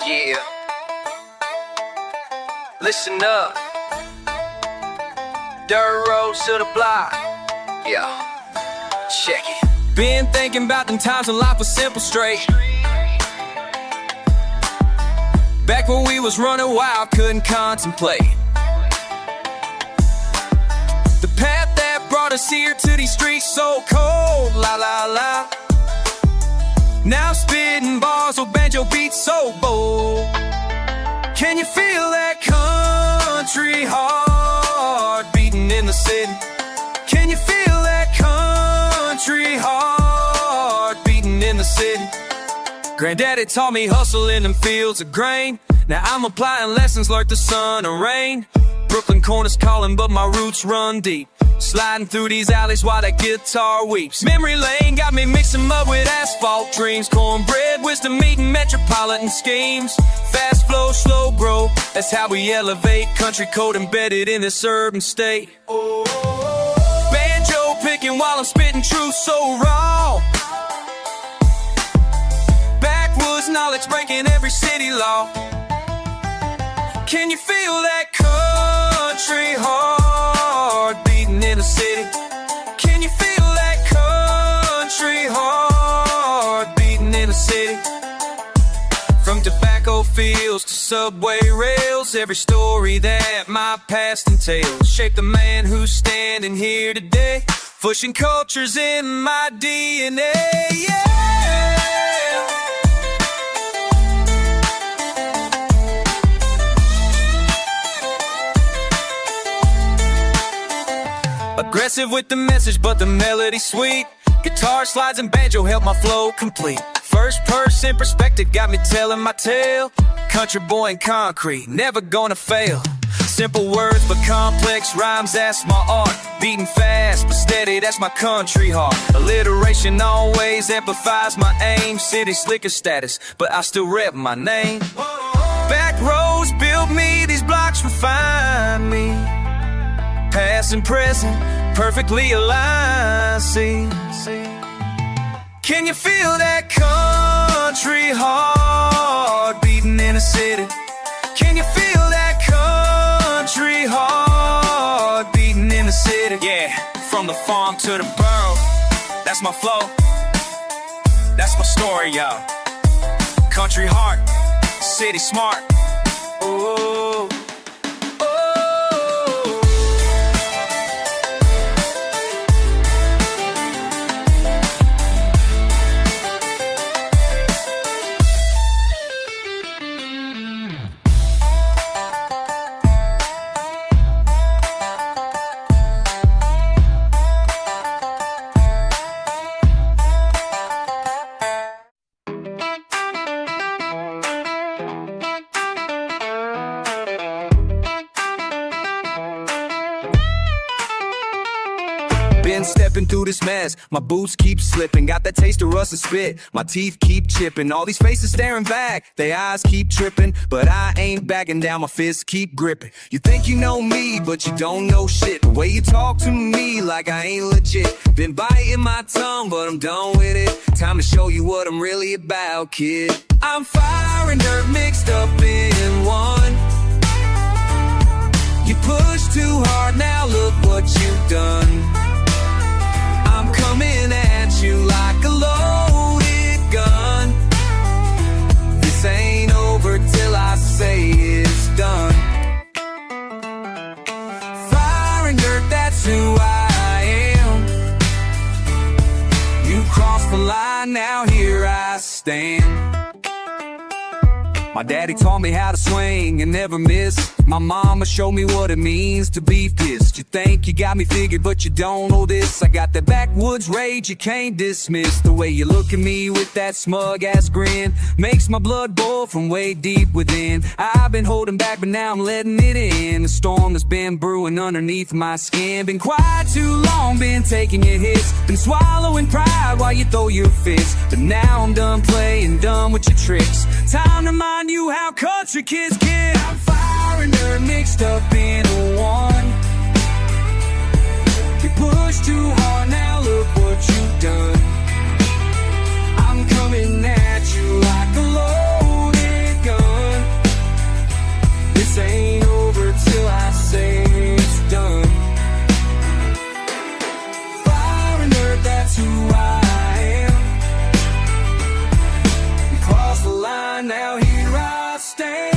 Yeah. Listen up. Dirt roads to the block. Yeah. Check it. Been thinking about them times when life was simple straight. Back when we was running wild, couldn't contemplate the path that brought us here to these streets so cold. La la la. Now spitting bars with banjo beats so bold. Can you feel that country heart beating in the city? Can you feel that country heart beating in the city? Granddaddy taught me hustle in them fields of grain. Now I'm applying lessons learned the sun and rain. Brooklyn corners calling, but my roots run deep. Sliding through these alleys while that guitar weeps. Memory lane got me mixing mud with asphalt dreams. Cornbread, wisdom meeting metropolitan schemes. Fast flow, slow grow, that's how we elevate. Country code embedded in this urban state. Banjo picking while I'm spitting truth so raw. Backwoods knowledge breaking every city law. Can you feel that country heart beating in the city? Can you feel that country heart beating in the city? From tobacco fields to subway rails, every story that my past entails shaped the man who's standing here today. Pushing cultures in my DNA, yeah. Aggressive with the message, but the melody sweet. Guitar slides and banjo help my flow complete. First person perspective got me telling my tale. Country boy in concrete, never gonna fail. Simple words but complex rhymes, that's my art. Beating fast but steady, that's my country heart. Alliteration always amplifies my aim. City slicker status, but I still rep my name. Backroads built me, these blocks refine me. Past and present, perfectly aligned, see. Can you feel that country heart beating in the city? Can you feel that country heart beating in the city? Yeah, from the farm to the borough, that's my flow. That's my story, y'all. Country heart, city smart. Ooh. Been stepping through this mess, my boots keep slipping. Got that taste of rust and spit, my teeth keep chipping. All these faces staring back, their eyes keep tripping. But I ain't backing down, my fists keep gripping. You think you know me, but you don't know shit. The way you talk to me like I ain't legit. Been biting my tongue, but I'm done with it. Time to show you what I'm really about, kid. I'm fire and dirt mixed up in one. You pushed too hard, now look what you've done. I'm coming at you like a loaded gun. This ain't over till I say it's done. Fire and dirt, that's who I am. You crossed the line, now here I stand. My daddy taught me how to swing and never miss. My mama showed me what it means to be pissed. You think you got me figured, but you don't know this. I got that backwoods rage you can't dismiss. The way you look at me with that smug-ass grin makes my blood boil from way deep within. I've been holding back, but now I'm letting it in. The storm that's been brewing underneath my skin. Been quiet too long, been taking your hits. Been swallowing pride while you throw your fists. But now I'm done playing, done with your tricks. Time to mind you how country kids kid. I'm fire and dirt mixed up in one. You pushed too hard, now look what you've done. I'm coming at you like a loaded gun. mine, now here I stand.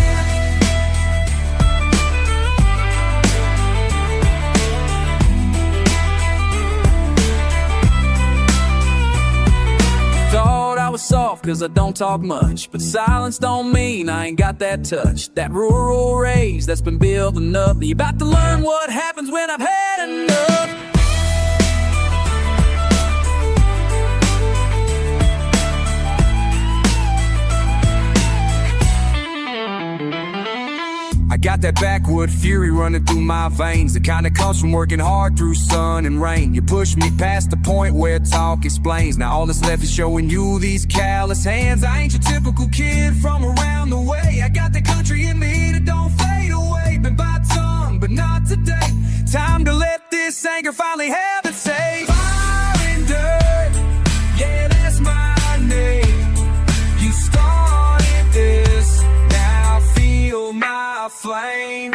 Thought I was soft cause I don't talk much, but silence don't mean I ain't got that touch. That rural rage that's been building up. You about to learn what happens when I've had enough. I got that backwood fury running through my veins, the kind that comes from working hard through sun and rain. You push me past the point where talk explains. Now all that's left is showing you these callous hands. I ain't your typical kid from around the way. I got the country in me that don't fade away. Been by tongue, but not today. Time to let this anger finally have its say. Fire and dirt, yeah, that's my name. You started this, now feel my flame.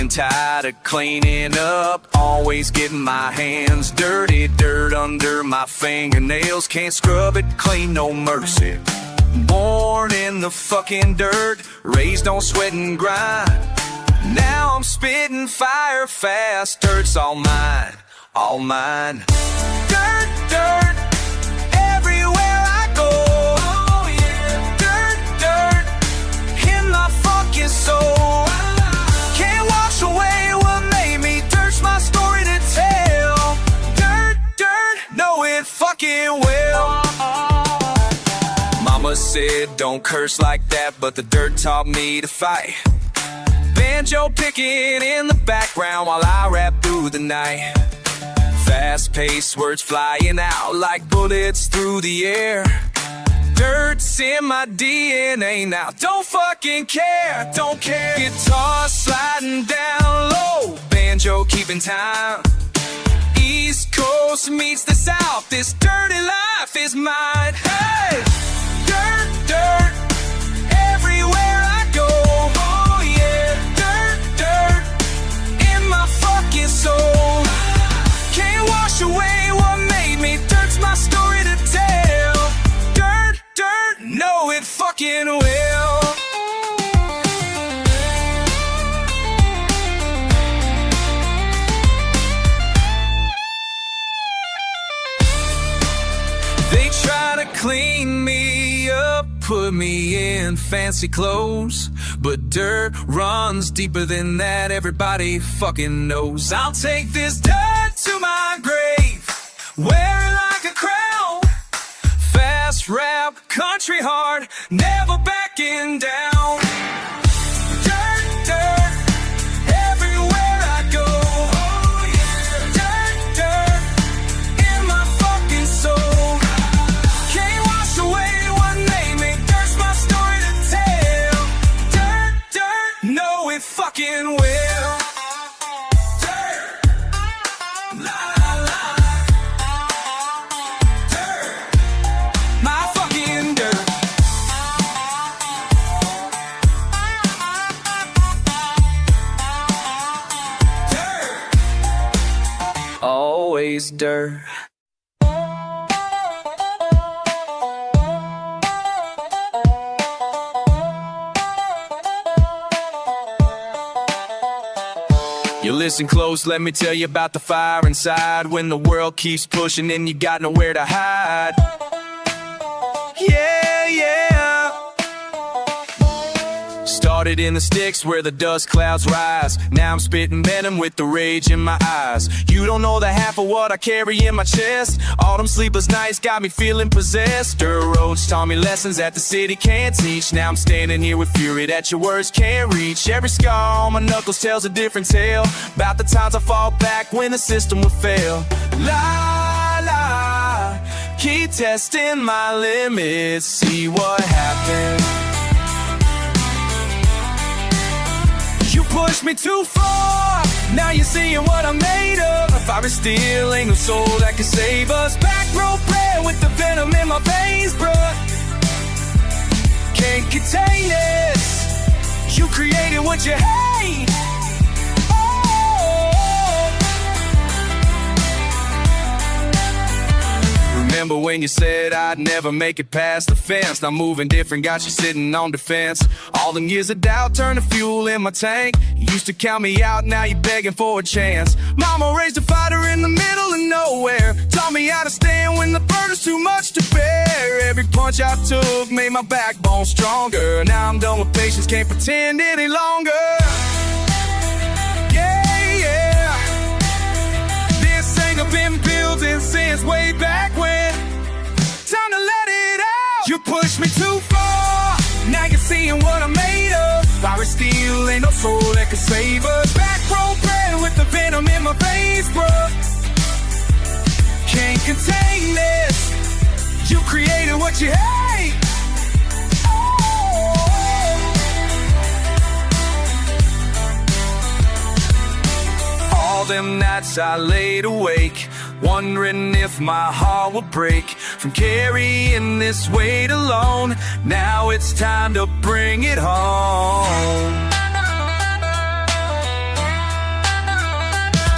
Tired of cleaning up, always getting my hands dirty. Dirt under my fingernails, can't scrub it clean, no mercy. Born in the fucking dirt, raised on sweat and grind. Now I'm spitting fire fast, dirt's all mine, all mine. Dirt, dirt, everywhere I go. Oh yeah, dirt, dirt, in my fucking soul. Away what made me, dirt's my story to tell. Dirt, dirt, know it fucking well. Mama said don't curse like that, but the dirt taught me to fight. Banjo picking in the background while I rap through the night. Fast-paced words flying out like bullets through the air. Dirt's in my DNA now, don't fucking care, don't care. Guitar sliding down low, banjo keeping time. East Coast meets the South, this dirty life is mine. Hey! Dirt, dirt, everywhere I go. Oh yeah, dirt, dirt, in my fucking soul. Can't wash away what made me, dirt's my story to tell. Dirt, know it fucking well. They try to clean me up, put me in fancy clothes, but dirt runs deeper than that, everybody fucking knows. I'll take this dirt to my grave, wear it like a crown. Fast rap, country hard, never backing down. Dirt, dirt, everywhere I go. Oh yeah, dirt, dirt, in my fucking soul. Can't wash away what made me, dirt's my story to tell. Dirt, dirt, know it fucking well. Dirt, la la la. Always dirt. You listen close, let me tell you about the fire inside. When the world keeps pushing and you got nowhere to hide. Yeah, yeah. Started in the sticks where the dust clouds rise. Now I'm spitting venom with the rage in my eyes. You don't know the half of what I carry in my chest. All them sleepless nights got me feeling possessed. Dirt roads taught me lessons that the city can't teach. Now I'm standing here with fury that your words can't reach. Every scar on my knuckles tells a different tale about the times I fought back when the system would fail. La la testing my limits, see what happens. You pushed me too far, now you're seeing what I'm made of. Fire steel, ain't no soul that can save us. Back row prayer with the venom in my veins, bruh. Can't contain this, you created what you hate. Remember when you said I'd never make it past the fence? Now moving different, got you sitting on defense. All them years of doubt turned to fuel in my tank. You used to count me out, now you begging for a chance. Mama raised a fighter in the middle of nowhere, taught me how to stand when the burden's too much to bear. Every punch I took made my backbone stronger. Now I'm done with patience, can't pretend any longer. Been building since way back when. Time to let it out. You pushed me too far, now you're seeing what I'm made of. Fire steel, ain't no soul that can save us. Back row bread with the venom in my veins, bruh. Can't contain this, you created what you hate. All them nights I laid awake, wondering if my heart would break from carrying this weight alone. Now it's time to bring it home.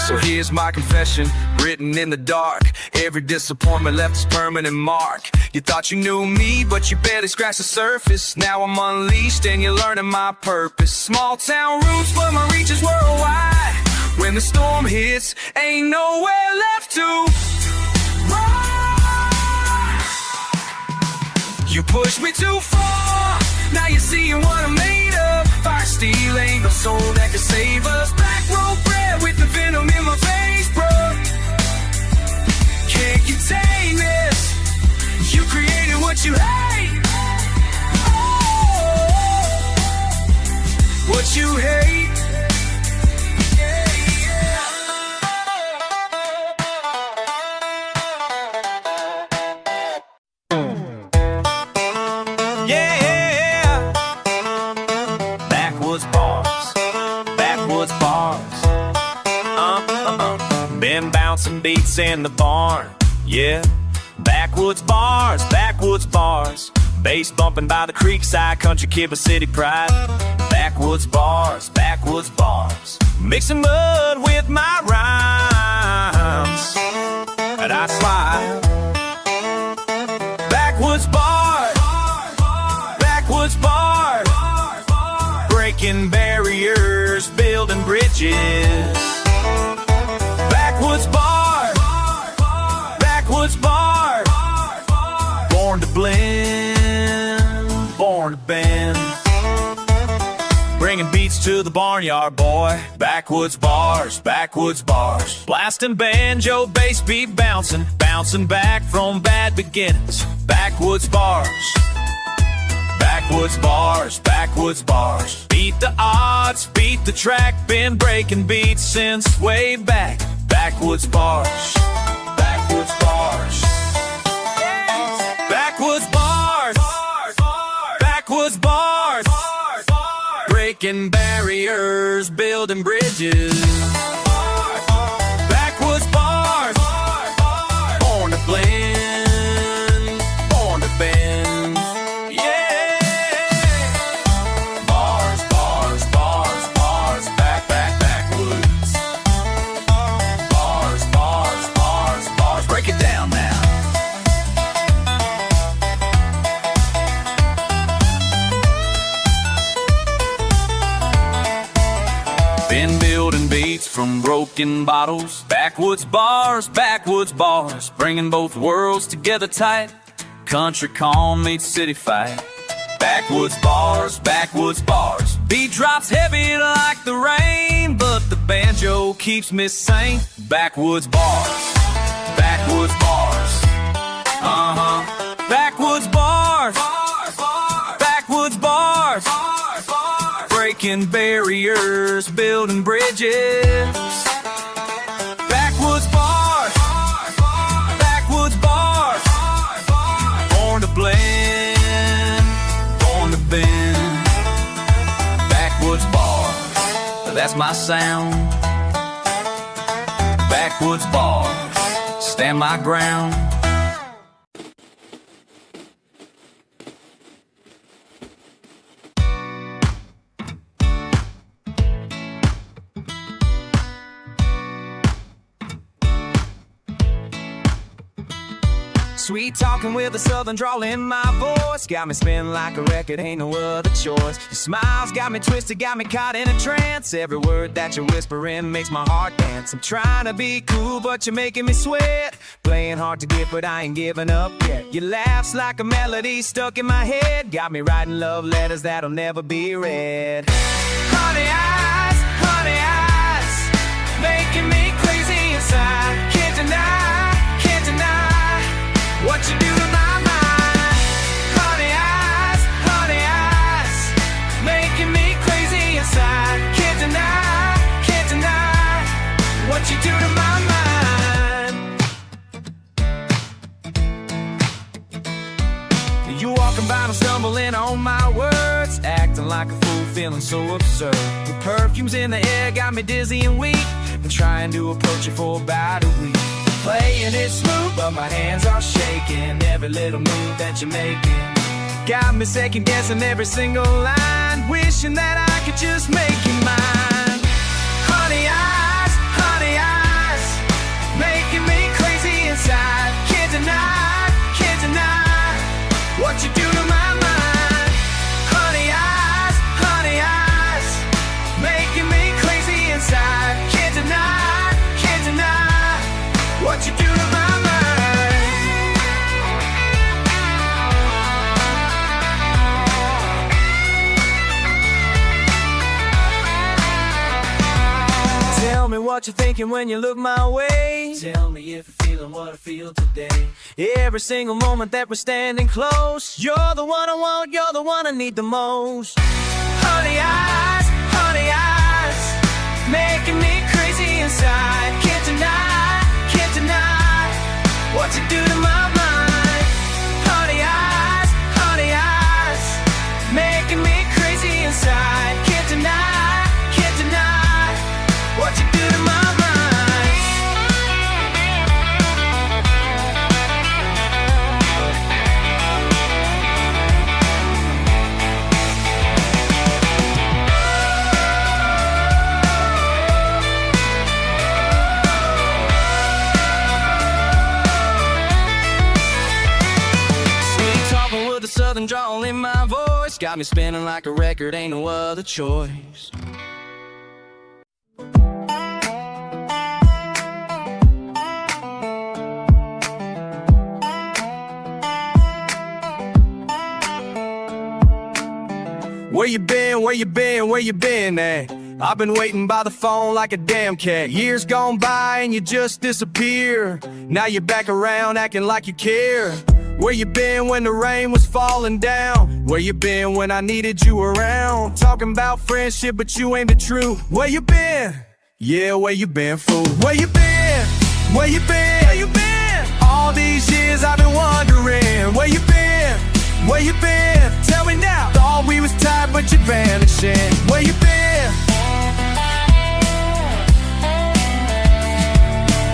So here's my confession, written in the dark. Every disappointment left its permanent mark. You thought you knew me, but you barely scratched the surface. Now I'm unleashed and you're learning my purpose. Small town roots, but my reach is worldwide. When the storm hits, ain't nowhere left to run. You pushed me too far, now you're seeing what I'm made of. Fire steel, ain't no soul that can save us. Back row bread with the venom in my veins, bro. Can't contain this, you created what you hate. Oh, what you hate. Been bouncing beats in the barn, yeah. Backwoods bars, bass bumping by the creekside, country kid with city pride. Backwoods bars, mixing mud with my rhymes, and I smile. Backwoods bars, breaking barriers, building bridges. Backwoods bars, born to blend, born to bend. Bringing beats to the barnyard, boy. Backwoods bars, blasting banjo, bass beat bouncing, bouncing back from bad beginnings. Backwoods bars, beat the odds, beat the track, been breaking beats since way back. Backwoods bars, breaking barriers, building bridges. Backwoods bars, born to blend, born to bend. Yeah, bars, backwoods. Bars, break it down now. Been building beats from broken bottles. Backwoods bars, bringing both worlds together tight. Country calm meets city fight. Backwoods bars, beat drops heavy like the rain, but the banjo keeps me sane. Backwoods bars, backwoods bars, breaking barriers, building bridges. Backwoods bars, that's my sound. Backwoods bars, stand my ground. Sweet talking with a southern drawl in my voice, got me spinning like a record, ain't no other choice. Your smiles got me twisted, got me caught in a trance. Every word that you're whispering makes my heart dance. I'm trying to be cool, but you're making me sweat. Playing hard to get, but I ain't giving up yet. Your laugh's like a melody stuck in my head, got me writing love letters that'll never be read. Honey eyes, making me crazy inside. Can't deny what you do to my mind. Honey eyes, making me crazy inside. Can't deny what you do to my mind. You walking by, I'm stumbling on my words, acting like a fool, feeling so absurd. The perfumes in the air got me dizzy and weak. Been trying to approach you for about a week. Playing it smooth, but my hands are shaking. Every little move that you're making got me second guessing every single line, wishing that I could just make you mine. Honey eyes, making me crazy inside. Can't deny what you do to my mind. Honey eyes, making me crazy inside. Can't deny what you do to my mind. Tell me what you're thinking when you look my way. Tell me if you're feeling what I feel today. Every single moment that we're standing close, you're the one I want, you're the one I need the most. Honey eyes, making me crazy inside. Can't deny what you do to my mind. Honey eyes, making me crazy inside. Can't deny what you do to my mind. Southern drawl in my voice, got me spinning like a record, ain't no other choice. Where you been, where you been, where you been at? I've been waiting by the phone like a damn cat. Years gone by and you just disappear. Now you're back around acting like you care. Where you been when the rain was falling down? Where you been when I needed you around? Talking about friendship, but you ain't the truth. Where you been? Yeah, where you been, fool? Where you been? Where you been? Where you been? All these years I've been wondering. Where you been? Where you been? Tell me now. Thought we was tied, but you're vanishing. Where you been?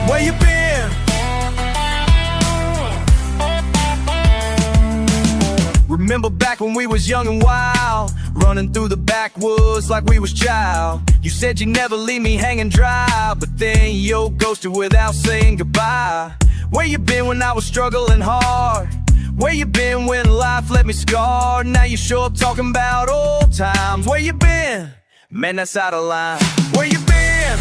Where you been? Remember back when we was young and wild, running through the backwoods like we was child. You said you'd never leave me hanging dry, but then you ghosted without saying goodbye. Where you been when I was struggling hard? Where you been when life left me scarred? Now you show up talking about old times. Where you been? Man, that's out of line. Where you been?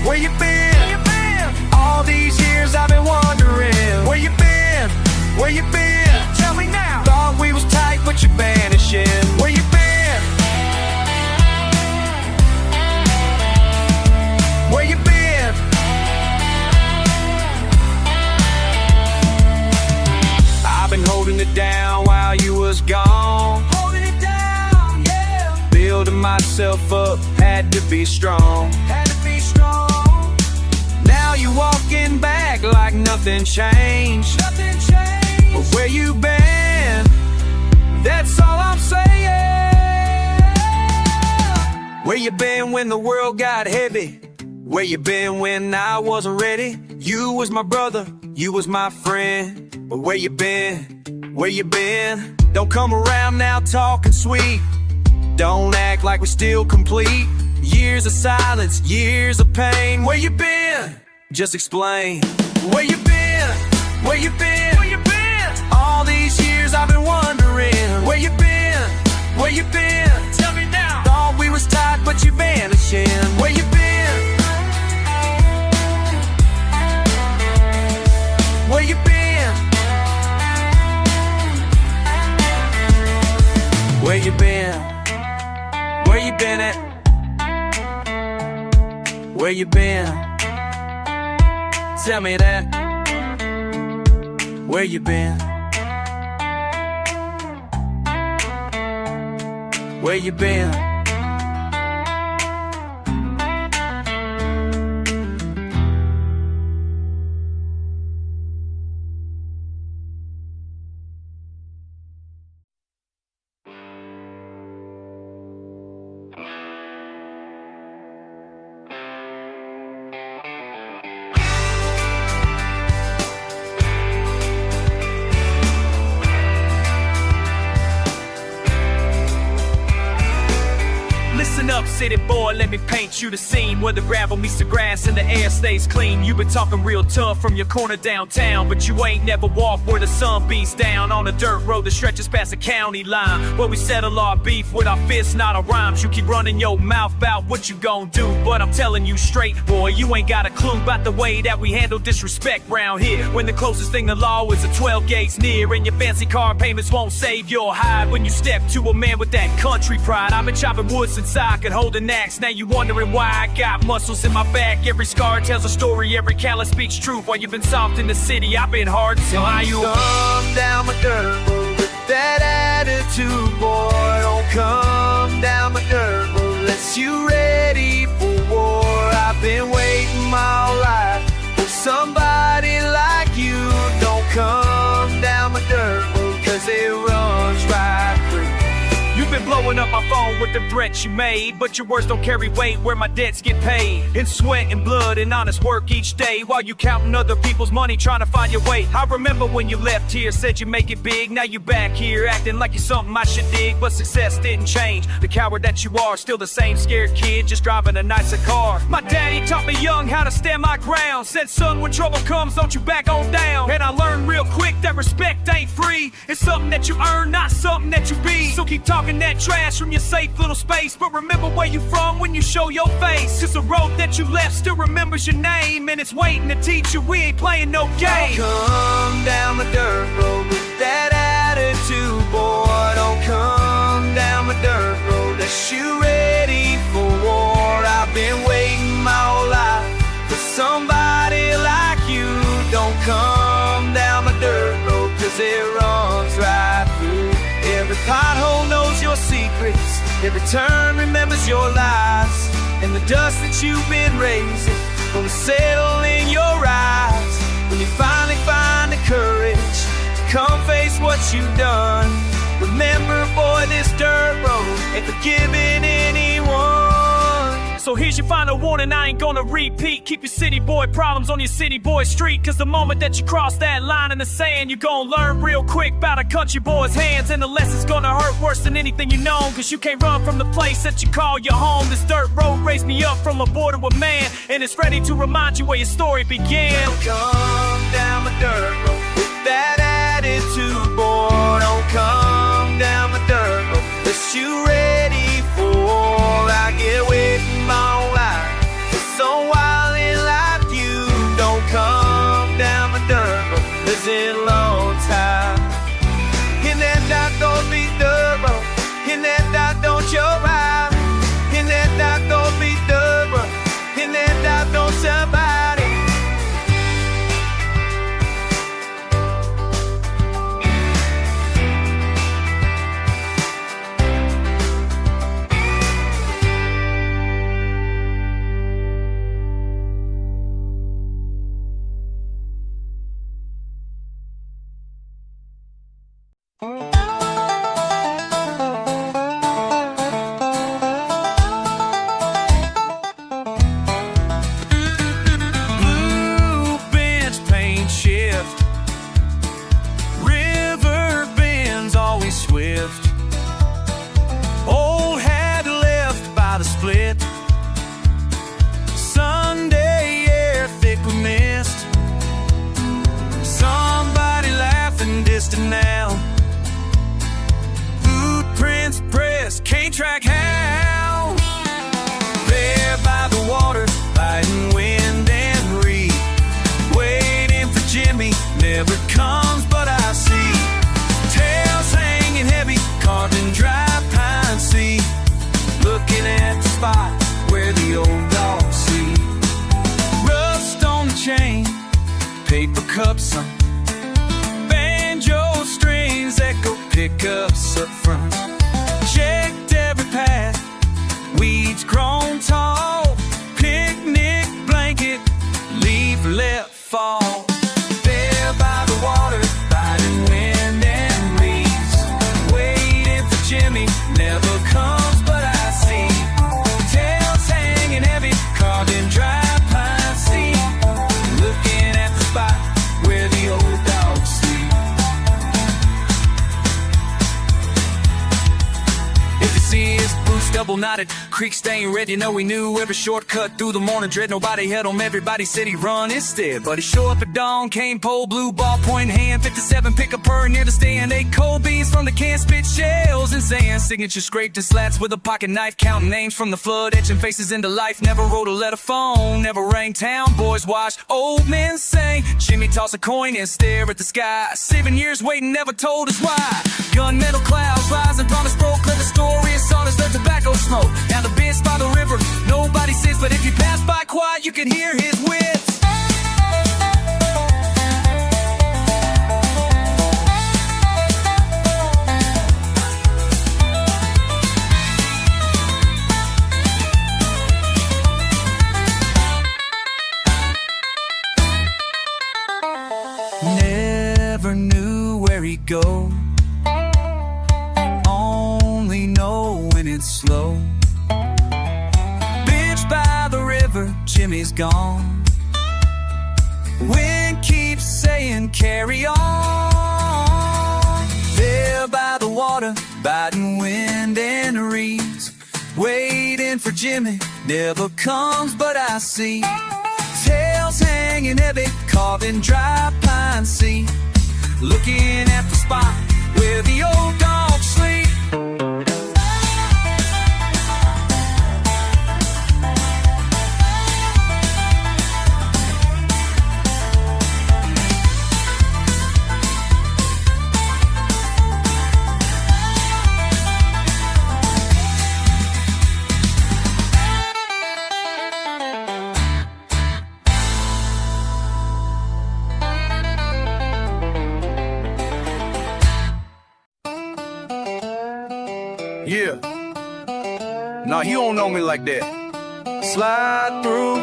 Where you been? Where you been? All these years I've been wondering. Where you been? Where you been? Tell me now. Thought we was tight, but you're vanishing. Where you been? Where you been? I've been holding it down while you was gone. Holding it down, yeah. Building myself up, had to be strong. Had to be strong. Now you walking back like nothing changed. Nothing changed. But where you been? That's all I'm saying. Where you been when the world got heavy? Where you been when I wasn't ready? You was my brother, you was my friend. But where you been? Where you been? Don't come around now talking sweet. Don't act like we're still complete. Years of silence, years of pain. Where you been? Just explain. Where you been? Where you been? Where you been? All these years I've been wondering. Where you been? Where you been? Tell me now. Thought we was tight, but you vanishing. Where you been? Where you been? Where you been? Where you been at? Where you been? Tell me that. Where you been? Where you been? Listen up, city boy, let me paint you the scene where the gravel meets the grass and the air stays clean. You've been talking real tough from your corner downtown, but you ain't never walked where the sun beats down on a dirt road that stretches past the county line, where we settle our beef with our fists, not our rhymes. You keep running your mouth about what you gon' do, but I'm telling you straight, boy, you ain't got a clue about the way that we handle disrespect round here. When the closest thing to law is a 12 gates near, and your fancy car payments won't save your hide. When you step to a man with that country pride, I've been chopping wood since I could hold an axe. Now you wondering why I got muscles in my back. Every scar tells a story, every callus speaks truth. While you've been soft in the city, I've been hard. So how you come down my dirt road with that attitude, boy? Don't come down my dirt road unless you ready for war. I've been waiting my whole life for somebody like you. Don't come down my dirt road, cause it runs right through. You've been blowing up my phone with the threats you made, but your words don't carry weight where my debts get paid. In sweat and blood and honest work each day, while you counting other people's money trying to find your way. I remember when you left here, said you make it big. Now you back here acting like you're something I should dig, but success didn't change. The coward that you are, still the same scared kid, just driving a nicer car. My daddy taught me young how to stand my ground. Said, son, when trouble comes, don't you back on down. And I learned real quick that respect ain't free. It's something that you earn, not something that you be. So keep talking that trash from your safe little space, but remember where you from when you show your face. Cause the road that you left still remembers your name, and it's waiting to teach you we ain't playing no game. Don't come down the dirt road with that attitude, boy. Don't come down the dirt road unless you ready for war. I've been waiting my whole life for somebody like you. Don't come down the dirt road, cause it runs right through. Every pothole knows your secrets, every turn remembers your lies, and the dust that you've been raising will settle in your eyes. When you finally find the courage to come face what you've done, remember, boy, this dirt road ain't forgiving anyone. So here's your final warning, I ain't gonna repeat. Keep your city boy problems on your city boy street, cause the moment that you cross that line in the sand, you're gonna learn real quick about a country boy's hands. And the lesson's gonna hurt worse than anything you know, cause you can't run from the place that you call your home. This dirt road raised me up from a boy to a man, and it's ready to remind you where your story began. Don't come down the dirt road with that attitude, boy. Don't come down the dirt road unless you ready for war. I get waiting my whole life for some wildin' like you. Don't come down the dirt road, it's a long time. In that dark, don't be dirt road. In that dark, don't you ride. In that dark, don't be dirt road. In that dark, don't somebody. canal. Footprints pressed, can't track how. There by the water, fighting wind and reed, waiting for Jimmy, never comes but I see. Tails hanging heavy, carved in dry pine seed, looking at the spot where the old dogs sleep. Rust on the chain, paper cups on banjo strings, echo pickups up front. Checked every path, weeds grown tall, picnic blanket, leaf let fall. There by the water, fighting wind and reeds, waiting for Jimmy, never comes but I see. Tails hanging heavy, carved in dry pine seed, looking at the spot where the old dogs sleep. If you see his boots double knotted, creek stain red, you know he knew every shortcut through the morning dread. Nobody held him, everybody said he'd run instead. But he show up at dawn, cane pole, blue ballpoint in hand, 57 pick up her near the stand. 8 cold beans from the can, spit shells and sand. Signature scraped and slats with a pocket knife, counting names from the flood, etching faces into life. Never wrote a letter phone, never rang. Town boys watched, old men sang. Jimmy toss a coin and stare at the sky. 7 years waiting, never told us why. Gunmetal clouds rising, promise broke, clear the story. It's on us, the tobacco smoke. Now the bench by the river, nobody sits, but if you pass by quiet, you can hear his wits. Never knew where he'd go, only know when it's slow. Bench by the river, Jimmy's gone. Wind keeps saying carry on. There by the water, biting wind and reeds, waiting for Jimmy, never comes but I see. Tails hanging heavy, carving dry pine seed, looking at the spot where the old dogs sleep. Yeah. Nah, you don't know me like that. Slide through,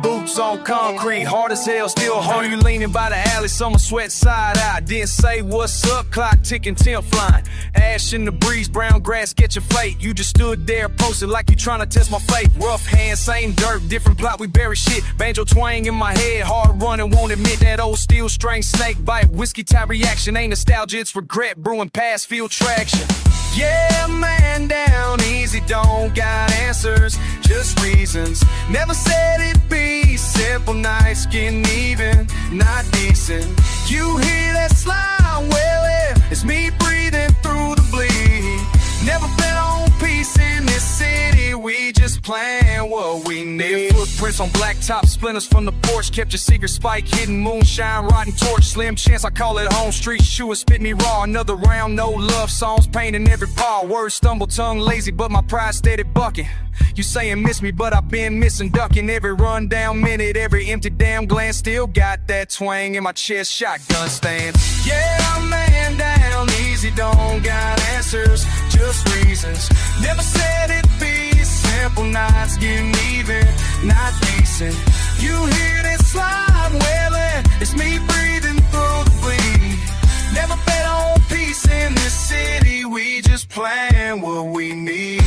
boots on concrete, hard as hell, still hard. You leaning by the alley, summer sweat side out. Didn't say what's up, clock ticking, 10 flying. Ash in the breeze, brown grass, get your fate. You just stood there, posted like you trying to test my faith. Rough hands, same dirt, different plot, we bury shit. Banjo twang in my head, hard running, won't admit that old steel string snake bite. Whiskey type reaction, ain't nostalgia, it's regret, brewing past field traction. Yeah, man, down easy, don't got answers, just reasons. Never said it'd be simple nights, getting even, not decent. You hear that slide, well, it's me breathing through the bleed. Never been on peace in this city, we just playing what we need. Footprints on blacktop, splinters from the porch, kept your secret spike hidden, moonshine, rotten torch. Slim chance I call it home, street shoe spit me raw. Another round, no love songs, pain in every paw. Words stumble, tongue lazy, but my pride steady bucking. You saying miss me, but I've been missing, ducking. Every rundown minute, every empty damn glance, still got that twang in my chest, shotgun stand. Yeah, I'm laying down easy, don't got answers, just reasons. Never said it'd be simple nights, getting even, not decent. You hear this slide wailing, it's me breathing through the bleed. Never bet on peace in this city, we just playing what we need.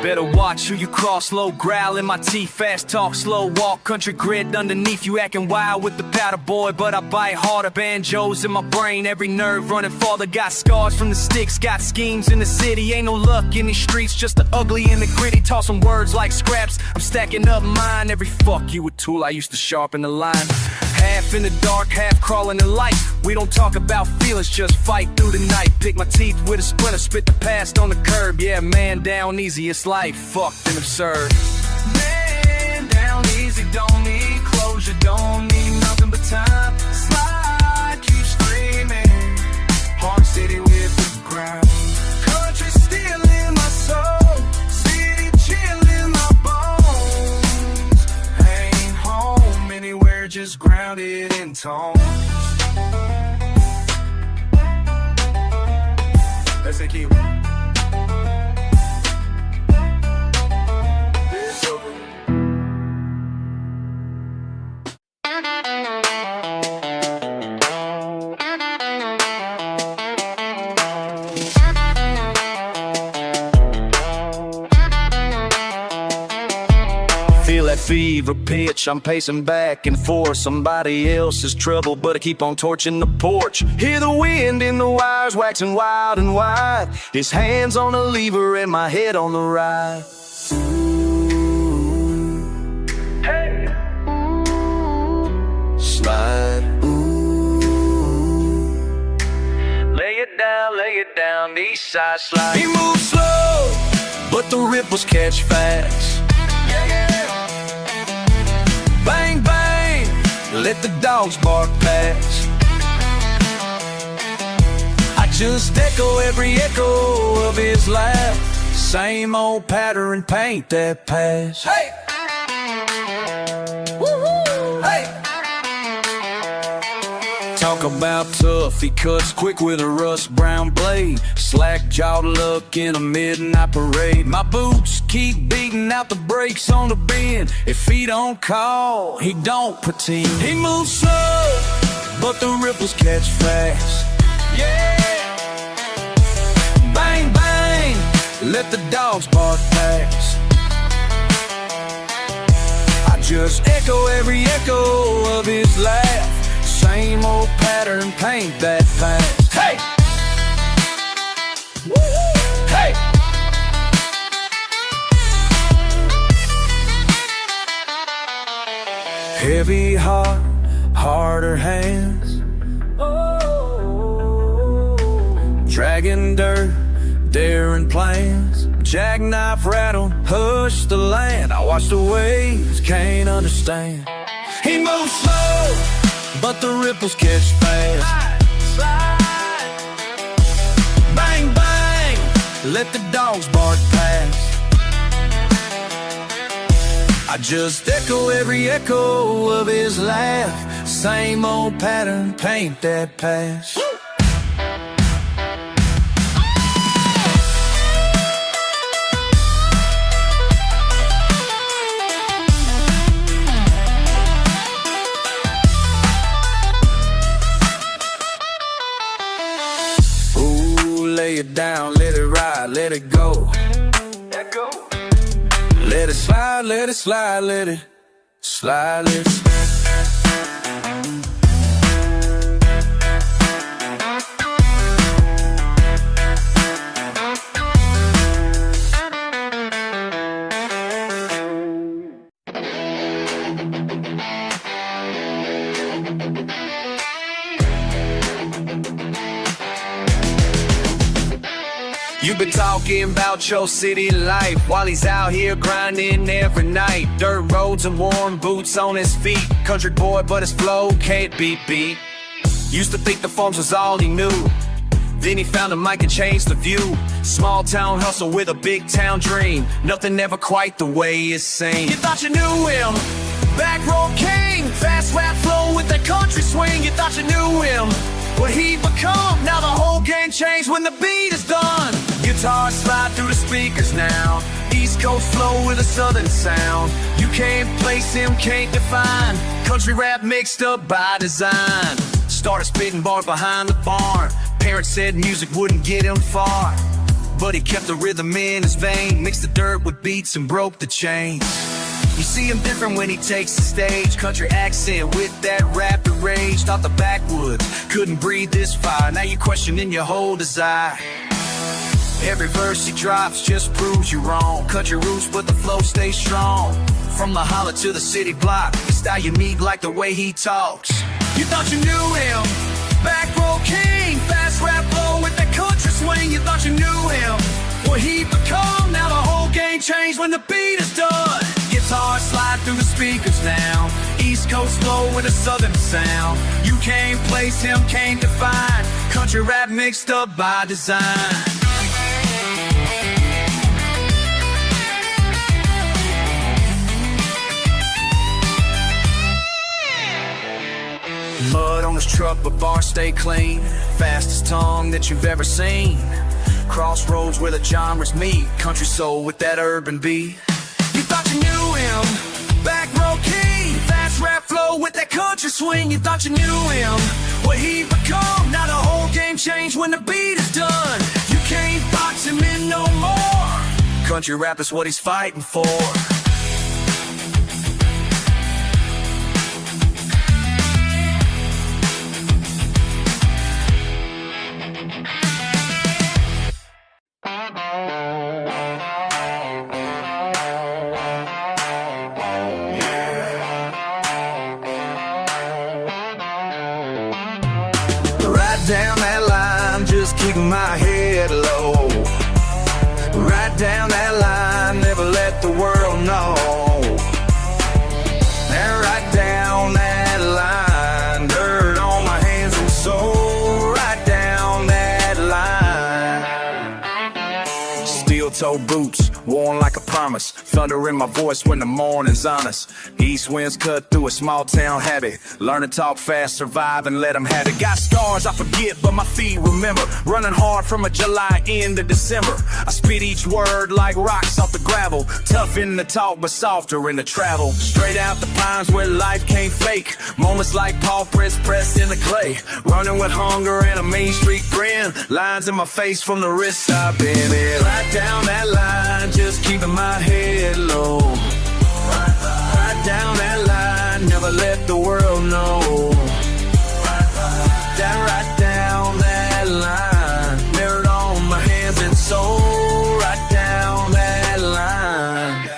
Better watch watch who you cross. Low growl in my teeth, fast talk, slow walk. Country grit underneath you, acting wild with the powder boy. But I bite harder, banjos in my brain. Every nerve running farther, got scars from the sticks. Got schemes in the city, ain't no luck in these streets. Just the ugly and the gritty, tossing words like scraps. I'm stacking up mine, every fuck you a tool I used to sharpen the line. Half in the dark, half crawling in light. We don't talk about feelings, just fight through the night. Pick my teeth with a splinter, spit the past on the curb. Yeah, man down easy, it's life, fucked and absurd. Man down easy, don't need closure, don't need nothing but time. Slide, keep streaming, heart steady with the ground. Country still in my soul, city chill in my bones. Ain't home anywhere, just grounded in tones. Let's take you. Feel that fever pitch, I'm pacing back and forth. Somebody else's trouble, but I keep on torching the porch. Hear the wind in the wires, waxing wild and wide. His hands on the lever and my head on the ride. Ooh. Hey. Slide. Ooh. Lay it down, east side slide. He moves slow, but the ripples catch fast. Bang, bang, let the dogs bark past. I just echo every echo of his laugh. Same old pattern, paint that past. Hey! Woo-hoo! Hey! Talk about tough, he cuts quick with a rust brown blade. Slack jawed look in a midnight parade. My boots keep beating out the brakes on the bend. If he don't call, he don't pretend. He moves slow, but the ripples catch fast. Yeah! Bang, bang, let the dogs bark past. I just echo every echo of his laugh. Same old pattern, paint that fast. Hey! Woo-hoo! Hey! Heavy heart, harder hands. Oh, dragging dirt, daring plans. Jackknife rattle, hush the land. I watch the waves, can't understand. He moves slow, but the ripples catch fast. Slide, slide. Bang, bang, let the dogs bark past. I just echo every echo of his laugh. Same old pattern, paint that past. Lay it down, let it ride, let it go. Let go. Let it slide, let it slide, let it slide, let it. You've been talking about your city life while he's out here grinding every night. Dirt roads and warm boots on his feet. Country boy, but his flow can't be beat. Used to think the farms was all he knew. Then he found a mic and changed the view. Small town hustle with a big town dream. Nothing ever quite the way it seemed. You thought you knew him, Backroad king. Fast rap flow with that country swing. You thought you knew him, what he'd become. Now the whole game changed when the beat is done. Guitars slide through the speakers now. East Coast flow with a southern sound. You can't place him, can't define. Country rap mixed up by design. Started spitting bars behind the barn. Parents said music wouldn't get him far, but he kept the rhythm in his vein. Mixed the dirt with beats and broke the chains. You see him different when he takes the stage. Country accent with that rapid rage. Thought the backwoods couldn't breathe this fire. Now you're questioning your whole desire. Every verse he drops just proves you wrong. Country roots but the flow stays strong. From the holler to the city block, his style unique like the way he talks. You thought you knew him, back row king. Fast rap flow with that country swing. You thought you knew him, what he become. Now the whole game changed when the beat is done. Guitar slide through the speakers now. East Coast flow with a southern sound. You can't place him, can't define. Country rap mixed up by design. Mud on his truck, but bars stay clean. Fastest tongue that you've ever seen. Crossroads where the genres meet. Country soul with that urban beat. You thought you knew him, back row king. Fast rap flow with that country swing. You thought you knew him, what he become. Now the whole game changed when the beat is done. You can't box him in no more. Country rap is what he's fighting for. Down that line, just keeping my head low. Right down that line, never let the world know. And right down that line, dirt on my hands and soul. Right down that line. Steel-toe boots, worn like a promise. Thunder in my voice when the morning's honest. East winds cut through a small town habit. Learn to talk fast, survive, and let them have it. Got scars I forget, but my feet remember. Running hard from a July end to December. I spit each word like rocks off the gravel. Tough in the talk, but softer in the travel. Straight out the pines where life can't fake. Moments like Paul pressed in the clay. Running with hunger and a Main Street grin. Lines in my face from the risks I've been in. Right down that line, just keeping my head low. Right down that line, never let the world know. Right down that line, mirrored on my hands and soul. Right down that line.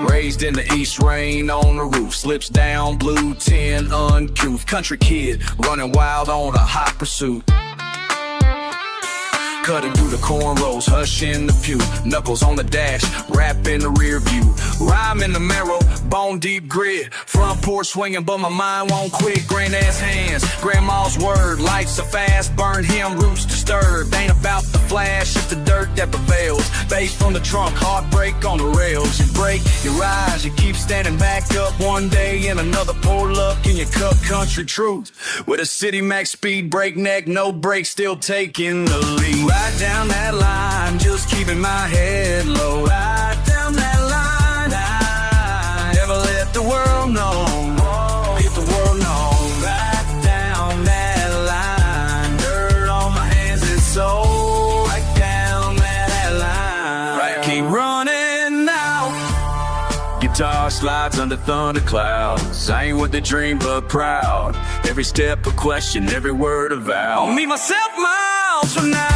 Raised in the east, rain on the roof. Slips down, blue 10, uncouth. Country kid, running wild on a hot pursuit. Cutting through the cornrows, hush in the pew. Knuckles on the dash, rap in the rear view. Rhyme in the marrow, bone deep grit. Front porch swinging, but my mind won't quit. Granddad's hands, grandma's word. Life's a fast burn, him roots disturbed. Ain't about the flash, it's the dirt that prevails. Bass from the trunk, heartbreak on the rails. You break your eyes, you keep standing back up one day and another pour luck in your cup. Country truth, with a city max speed, breakneck, no brakes, still taking the lead. Right down that line, just keeping my head low. Right down that line, I never let the world know. If the world knows. Right down that line, dirt on my hands and soul. Right down that line. Right, keep running now. Guitar slides under thunderclouds. I ain't with the dream but proud. Every step a question, every word a vow. I'll meet myself miles from now.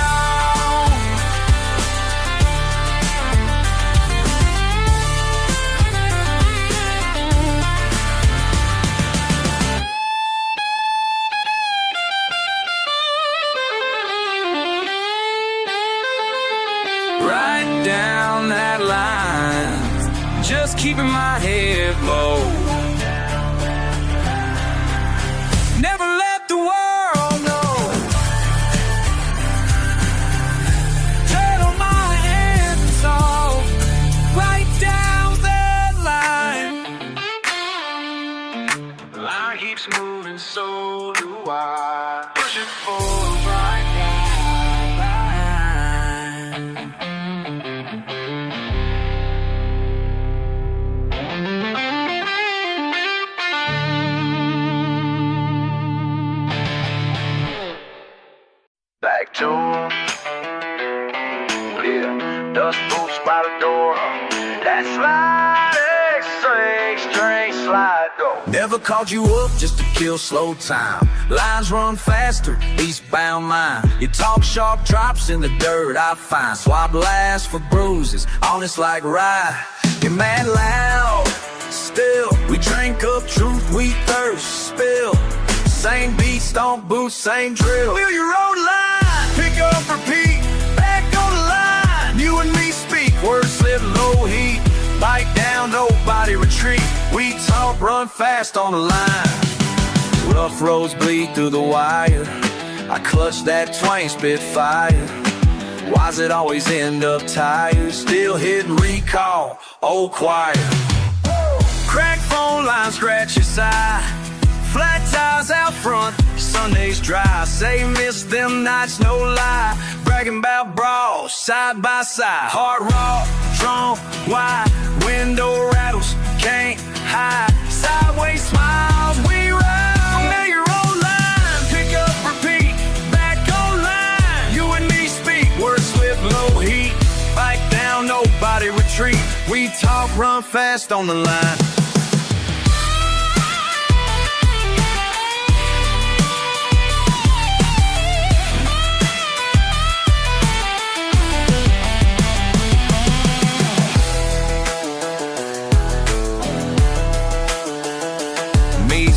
Right down that line, just keeping my head low. Never let the world know. Turn on my hands off. Right down that line. The line keeps moving, so do I. Push it forward right down. Back door, slide though. Never called you up just to kill slow time. Lines run faster, eastbound line. You talk sharp drops in the dirt, I find. Swap last for bruises, honest like rye. You're mad loud, still. We drink up truth, we thirst, spill. Same beat, stomp boots, same drill. Feel your own line, pick up, repeat. Back on the line, you and me speak. Words slip, low heat. Bite down, nobody retreat. We talk, run fast on the line. Rough roads bleed through the wire. I clutch that Twain spit fire. Why's it always end up tired? Still hitting recall, old choir. Crack phone line, scratch your side. Flat tires out front, Sundays dry. Say miss them nights, no lie. Bragging about bras, side by side. Heart raw, drawn wide. Window rattles, can't hide. Sideways smiles, we ride. Familiar old line, pick up, repeat. Back online, you and me speak. Words slip, low heat. Bike down, nobody retreat. We talk, run fast on the line.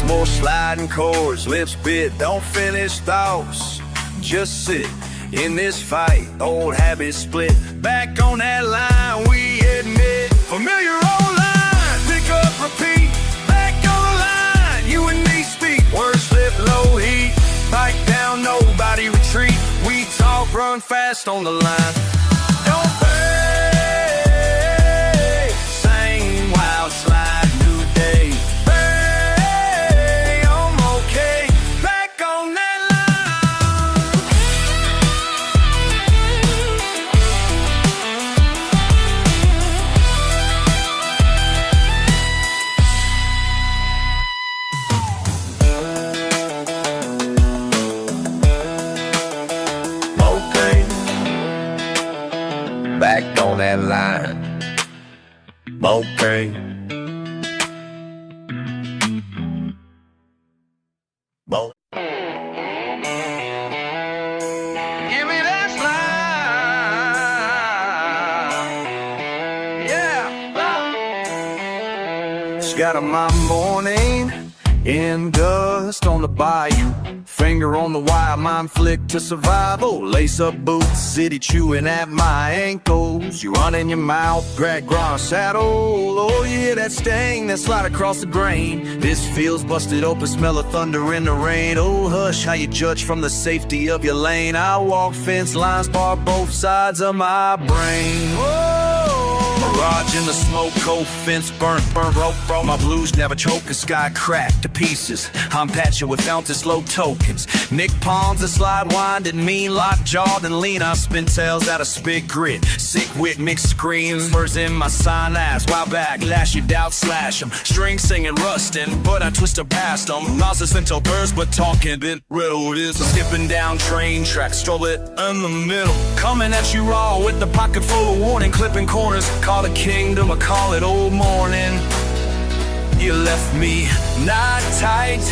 More sliding chords, lips bit, don't finish thoughts. Just sit in this fight, old habits split. Back on that line, we admit. Familiar old line, pick up, repeat. Back on the line, you and me speak. Words slip, low heat. Bike down, nobody retreat. We talk, run fast on the line. Don't pay. Same wild slide, new day. Back on that line. Okay. Give me that slide. Yeah. Scatter my morning in dust on the bayou. Finger on the wire, mind flick to survival. Lace up boots, city chewing at my ankles. You run in your mouth, drag ground saddle. Oh yeah, that sting that slide across the grain. This feels busted open, smell of thunder in the rain. Oh hush, how you judge from the safety of your lane. I walk fence lines, bar both sides of my brain. Whoa! Mirage in the smoke, cold fence, burnt, rope. My blues never choke, the sky cracked to pieces. I'm patching with ounces, low tokens. Nick palms that slide winded, mean lock jawed and lean. I spin tails out of spit grit, sick wit mixed screams. Spurs in my sign ass, wild back, lash you doubt, slash 'em. String singing, rustin', but I twist her past 'em. Nonsense until birds, but talking bit riddle. It is skipping down train tracks, stroll it in the middle. Coming at you raw with the pocket full of warning, clipping corners. Call it kingdom, I call it old morning. You left me not tied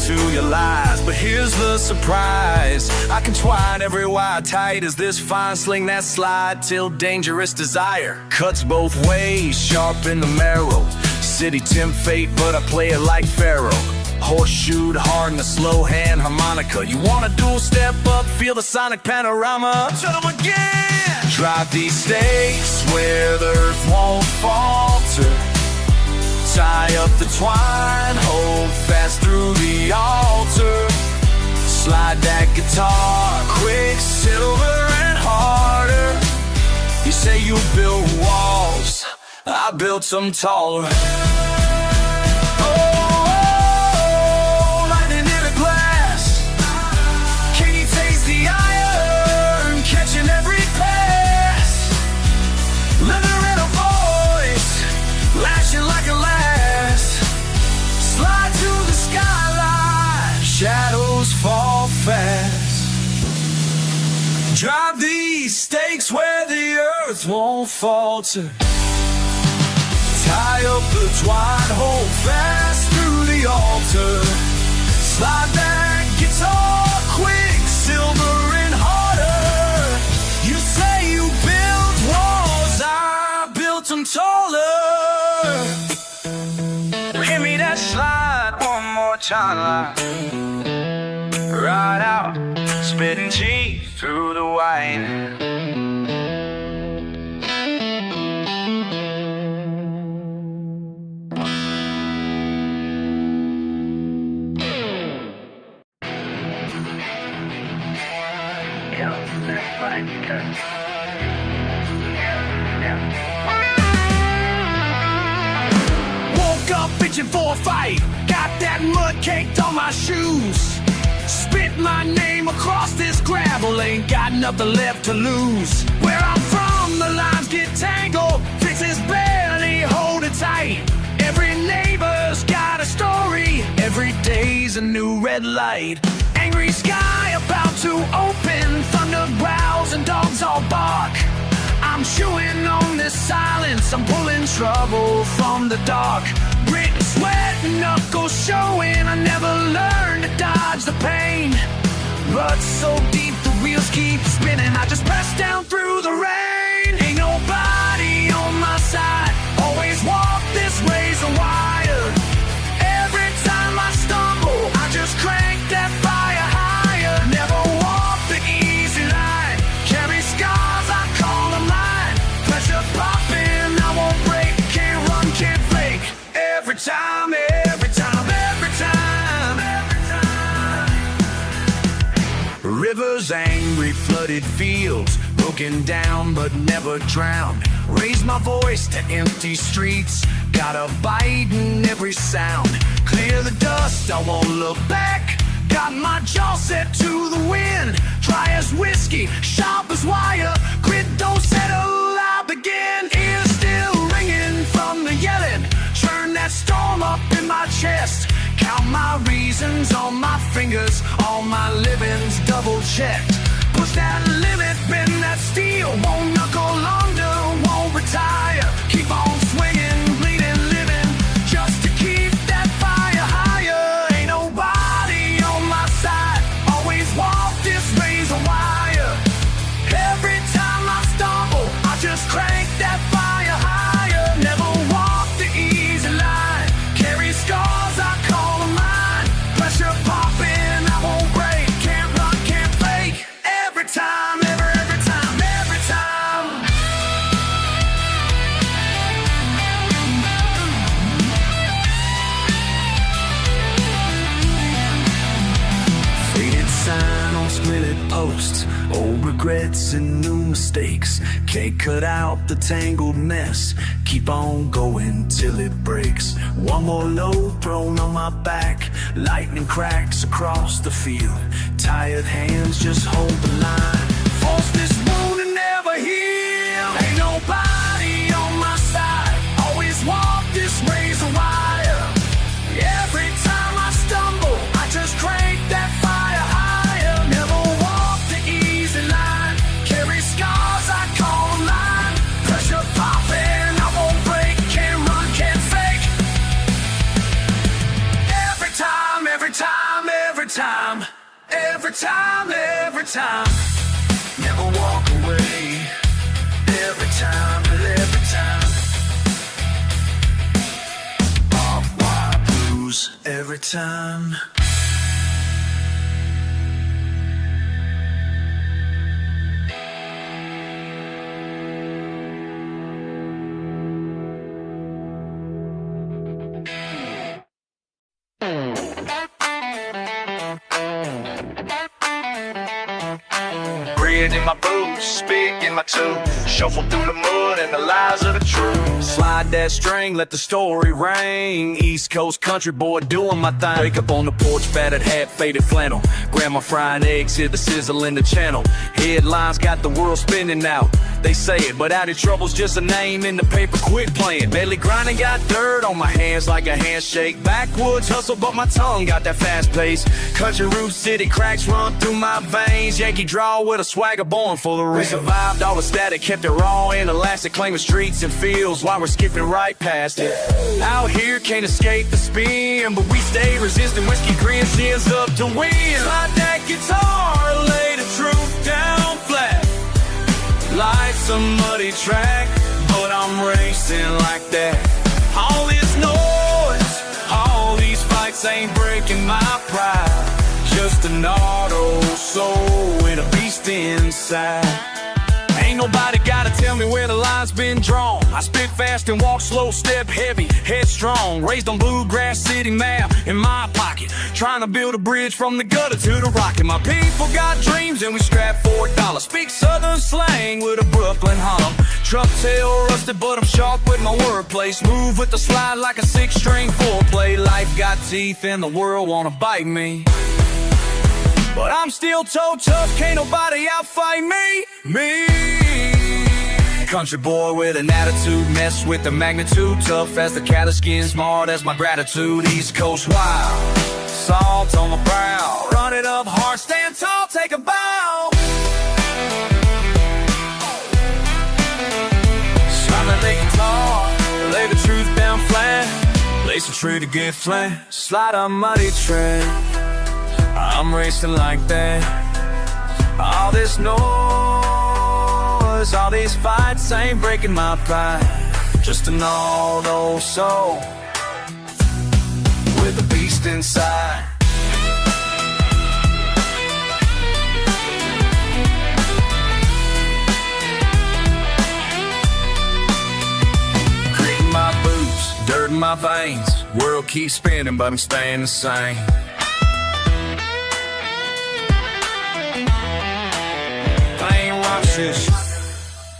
to your lies, but here's the surprise. I can twine every wire tight as this fine, sling that slide till dangerous desire cuts both ways, sharp in the marrow. City tempt fate, but I play it like Pharaoh. Horseshoed hard in the slow hand harmonica. You wanna dual step up, feel the sonic panorama. Shut 'em again. Drive these stakes where the earth won't falter. Tie up the twine, hold fast through the altar. Slide that guitar, quick, silver and harder. You say you build walls, I built some taller. Oh, lightning in a glass. Can you taste the iron, catching every pass? Leather in a voice, lashing like a lass. Slide to the skyline, shadows fall fast. Drive these stakes where the earth won't falter. Tie up the twine, hold fast through the altar. Slide that guitar quick, silver and harder. You say you build walls, I built them taller. Give me that slide one more time. Ride out, spitting teeth through the wine. Woke up itching for a fight, got that mud caked on my shoes. Spit my name across this gravel, ain't got nothing left to lose. Where I'm from, the lines get tangled, fixes barely hold it tight. Every neighbor's got a story, every day's a new red light. Angry sky about to open, thunder growls and dogs all bark. I'm chewing on this silence, I'm pulling trouble from the dark. Grit, sweat, knuckles showing, I never learned to dodge the pain. But so deep the wheels keep spinning, I just press down through the rain. Ain't nobody on my side, always walk this razor wire. Every time I stumble, I just crank that fire higher. Never walk the easy line, carry scars, I call them mine. Pressure popping, I won't break, can't run, can't fake. Every time, every time, every time, every time. Rivers, angry, flooded fields, broken down but never drowned. Raise my voice to empty streets, got a bite in every sound. Clear the dust, I won't look back. Got my jaw set to the wind, dry as whiskey, sharp as wire. Grit don't settle, I begin. Ears still ringing from the yelling, churn that storm up in my chest. Count my reasons on my fingers, all my livings double checked. Push that limit, bend that steel, won't knuckle under, won't retire. Keep on swinging, bleeding, living, just to keep that fire higher. Ain't nobody on my side, always walk this razor wire. Every time I stumble, I just crank that fire higher. Never walk the easy line, carry scars, I call them mine. Pressure popping, I won't break, can't run, can't fake. Every time, every time, every time. Faded sign on splintered posts, old regrets and new mistakes. Can't cut out the tangled mess, keep on going till it breaks. One more load thrown on my back, lightning cracks across the field. Tired hands just hold the line, force this wound to never heal. Ain't nobody on my side, always walk this razor wire. Every time I stumble, I just crank that fire higher. Never walk the easy line, carry scars, I call them mine. Pressure popping, I won't break, can't run, can't fake. Every time, every time, every time, every time, every time. Never walk away. Every time, every time. Barbed wire blues every time. Bread in my boots, spit in my tooth, shuffle through the mud and the lies of the truth. Slide that string, let the story ring. East Coast country boy doing my thing. Wake up on the porch, battered hat, faded flannel. Grandma frying eggs, hear the sizzle in the channel. Headlines got the world spinning now. They say it, but out of trouble's just a name in the paper. Quit playing. Belly grinding, got dirt on my hands like a handshake. Backwoods hustle, but my tongue got that fast pace. Country root city cracks run through my veins. Yankee draw with a swagger born for the real. We survived all the static, kept it raw and elastic, claiming streets and fields while we're skipping right past it. Out here can't escape the spin, but we stay resistant. Whiskey grins ends up to win. Slide that guitar, lay the truth down flat. Life's a muddy track, but I'm racing like that. All this noise, all these fights ain't breaking my pride. Just an auto soul with a beast inside. Ain't nobody gotta tell me where the line's been drawn. I spit fast and walk slow, step heavy, headstrong. Raised on Bluegrass City map in my pocket, trying to build a bridge from the gutter to the rocket. My people got dreams and we strap for $1. Speak southern slang with a Brooklyn hollow. Truck tail rusted but I'm sharp with my wordplay. Smooth with the slide like a 6-string foreplay. Life got teeth and the world wanna bite me, but I'm still toe tough, can't nobody outfight me. Country boy with an attitude, mess with the magnitude. Tough as the cat of skin, smart as my gratitude. East Coast wild, salt on my brow. Run it up hard, stand tall, take a bow. Strumming the guitar, lay the truth down flat. Lace a tree to get flat, slide a muddy tread. I'm racing like that. All this noise, all these fights ain't breaking my pride. Just an auto soul with a beast inside. Grit in my boots, dirt in my veins. World keeps spinning but I'm staying the same.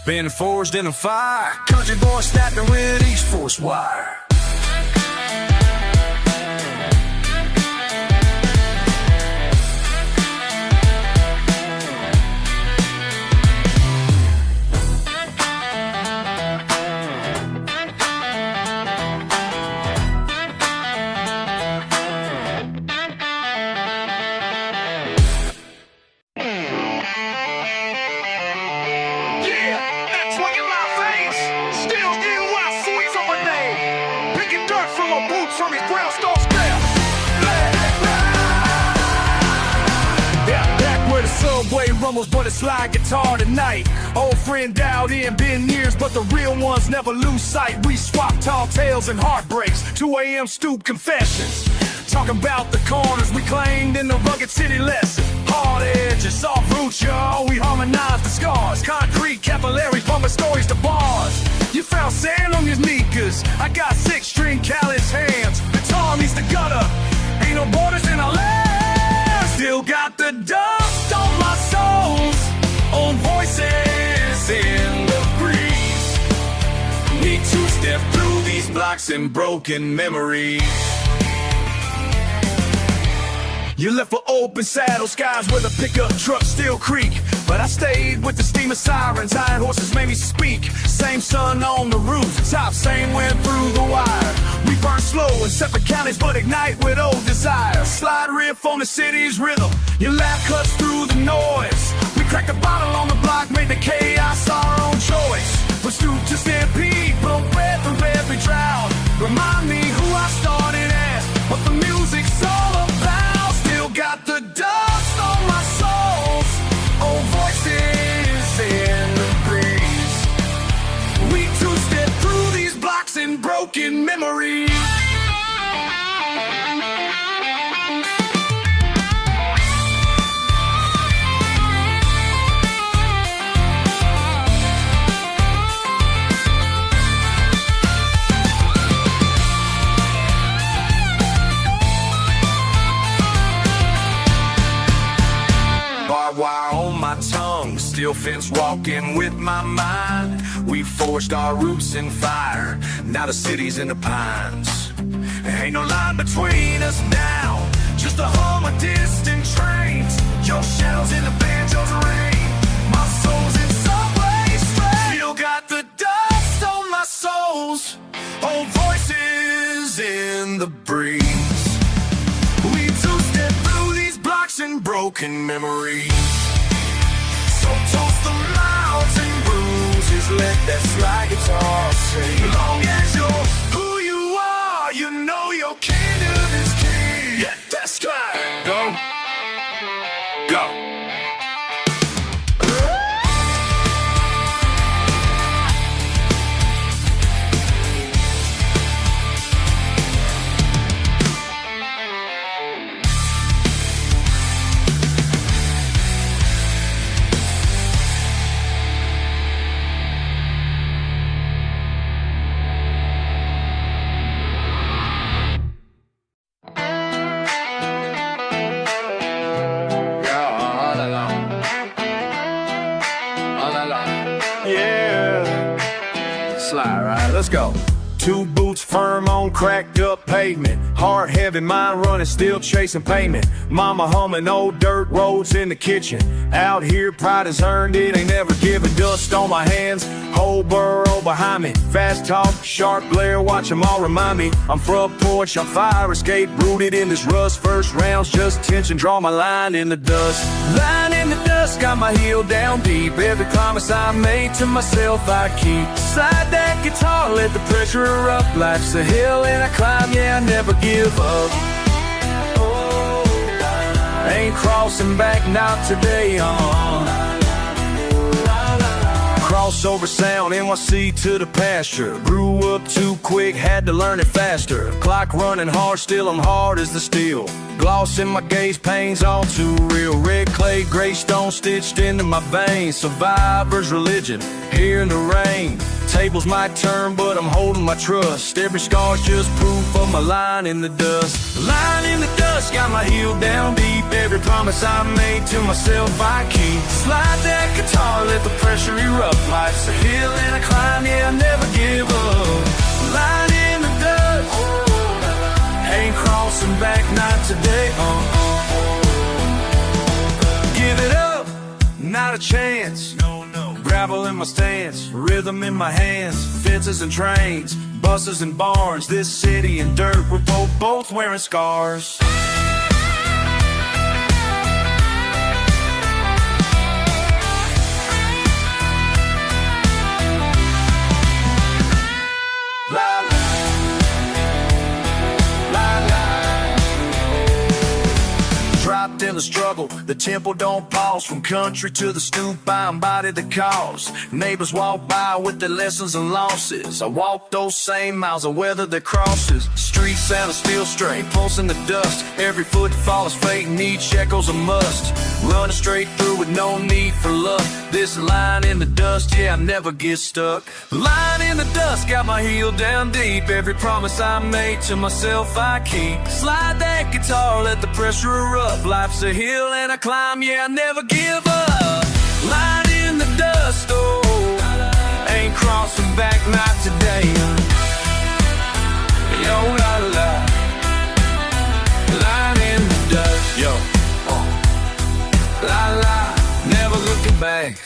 Been forged in a fire, country boy snapping with East Force wire. From his ground star scrap. Yeah, back where the subway rumbles, but it's slide guitar tonight. Old friend dialed in, been years, but the real ones never lose sight. We swap tall tales and heartbreaks, 2 a.m. stoop confessions. Talking about the corners we claimed in the rugged city lesson. Hard edges, soft roots, y'all, we harmonize the scars. Concrete capillaries, pumping stories to bars. You found sand on your sneakers, I got 6-string callous hands. Guitar meets the gutter, ain't no borders in our land. Still got the dust on my soles, old voices in the breeze. Need to step through these blocks and broken memories. You left for open saddle skies where the pickup trucks still creak. But I stayed with the steamer sirens, iron horses made me speak. Same sun on the rooftop, same wind through the wire. We burn slow in separate counties but ignite with old desire. Slide riff on the city's rhythm, your laugh cuts through the noise. We cracked a bottle on the block, made the chaos our own choice. But stoop to stampede, broke bread through every drought. Remind me who I started as, what the music's all about. Got the dust on my soles, old voices in the breeze. We two-step through these blocks and broken memories. Wire on my tongue, steel fence walking with my mind. We forged our roots in fire, now the city's in the pines. There ain't no line between us now, just the hum of distant trains. Your shadows in the banjo's rain, my soul's in subway strain. Still got the dust on my soles, old voices in the breeze. We two-step through these blocks and broken memories. So toast the light. just let that slide guitar sing. As long as you're who you are, you know your kingdom is king. Yeah, that's right. Go. Go. Let's go. 2 boots firm on cracked up pavement. Heart heavy, mind running, still chasing payment. Mama humming old dirt roads in the kitchen. Out here, pride is earned, it ain't never given. Dust on my hands, whole burrow behind me. Fast talk, sharp glare, watch them all remind me. I'm front porch, I'm fire escape, rooted in this rust. First round's just tension, draw my line in the dust. Line in the dust, got my heel down deep. Every promise I made to myself I keep. Slide that guitar, let the pressure erupt. Life's a hill and I climb, yeah, I never give up. Oh, ain't crossing back, not today, Crossover sound, NYC to the pasture. Grew up too quick, had to learn it faster. Clock running hard, still I'm hard as the steel. Gloss in my gaze, pain's all too real. Red clay, gray stone stitched into my veins. Survivor's religion, here in the rain. Tables might turn, but I'm holding my trust. Every scar's just proof of my line in the dust. Line in the dust, got my heel down deep. Every promise I made to myself I keep. Slide that guitar, let the pressure erupt. Life's a hill and I climb, yeah, I never give up. Line in the dust, ain't crossing back, not today, Give it up, not a chance. Gravel in my stance, rhythm in my hands. Fences and trains, buses and barns. This city and dirt, we're both wearing scars. Dropped in the struggle, the tempo don't pause. From country to the stoop, I embody the cause. Neighbors walk by with their lessons and losses. I walk those same miles, I weather their crosses. Street sound is still straight, pulse in the dust. Every footfall is fate, and each echo's a must. Running straight through with no need for luck. This line in the dust, yeah, I never get stuck. Line in the dust, got my heel down deep. Every promise I made to myself I keep. Slide that guitar, let the pressure erupt. Life's a hill and I climb, yeah, I never give up. Line in the dust, oh, ain't crossing back, not today. Yo, la la, line in the dust, yo, la la, never looking back.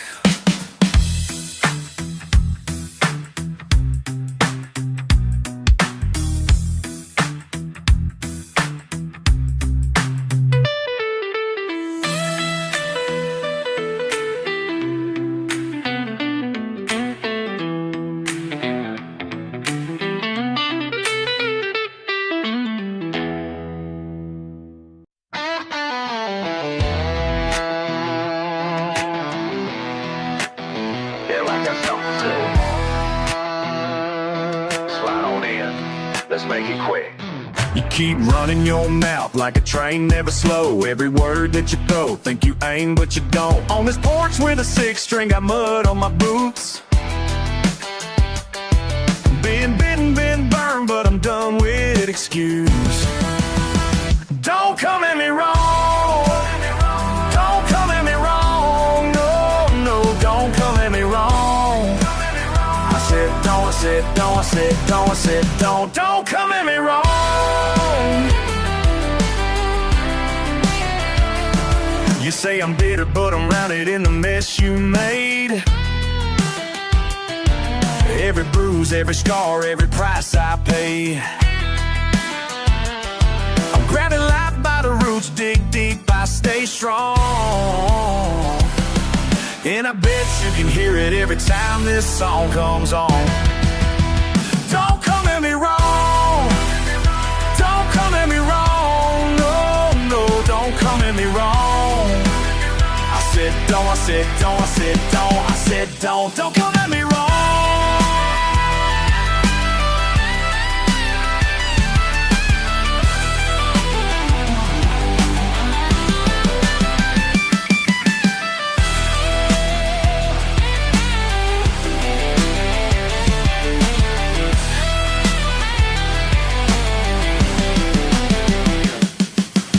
You keep running your mouth like a train, never slow. Every word that you throw, think you aim but you don't. On this porch with a 6-string, got mud on my boots. Been bitten, been burned, but I'm done with excuse. Don't come at me wrong. Don't come at me wrong. No, no, don't come at me wrong. I said don't, I said don't, I said don't, I said don't come at me wrong. You say I'm bitter, but I'm rounded in the mess you made. Every bruise, every scar, every price I pay. I'm grabbing life by the roots, dig deep, I stay strong. And I bet you can hear it every time this song comes on. Don't come at me wrong. Don't come at me wrong. No, no, don't come at me wrong. I said don't, I said don't, I said don't, I said don't come at me wrong.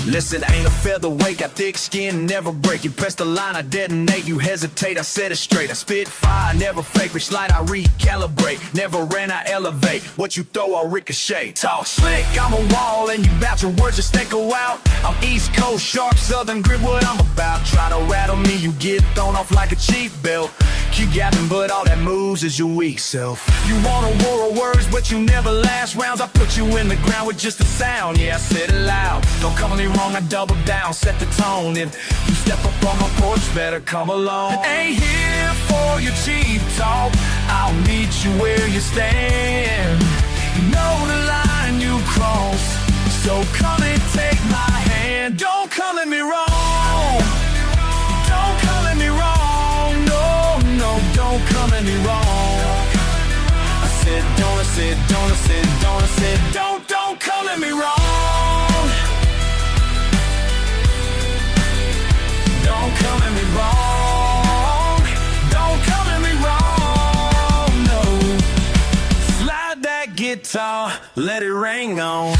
Listen, ain't a featherweight, got thick skin, never break. You press the line, I detonate, you hesitate, I set it straight. I spit fire, never fake, which light I recalibrate. Never ran, I elevate, what you throw, I'll ricochet. Talk slick, I'm a wall, and you bout your words just echo out. I'm East Coast sharp, Southern grit, what I'm about. Try to rattle me, you get thrown off like a cheap belt. Keep gapping, but all that moves is your weak self. You want a war of words, but you never last rounds. I put you in the ground with just a sound, yeah, I said it loud. Don't come me wrong, I double down, set the tone. If you step up on my porch, better come along. Ain't here for your cheap talk, I'll meet you where you stand. You know the line you cross, so come and take my hand. Don't come at me wrong. Don't come at me wrong. No, no, don't come at me wrong. I said don't, I said don't, I said don't, I said don't come at me wrong. Don't come at me wrong. Don't come at me wrong. No. Slide that guitar, let it ring on.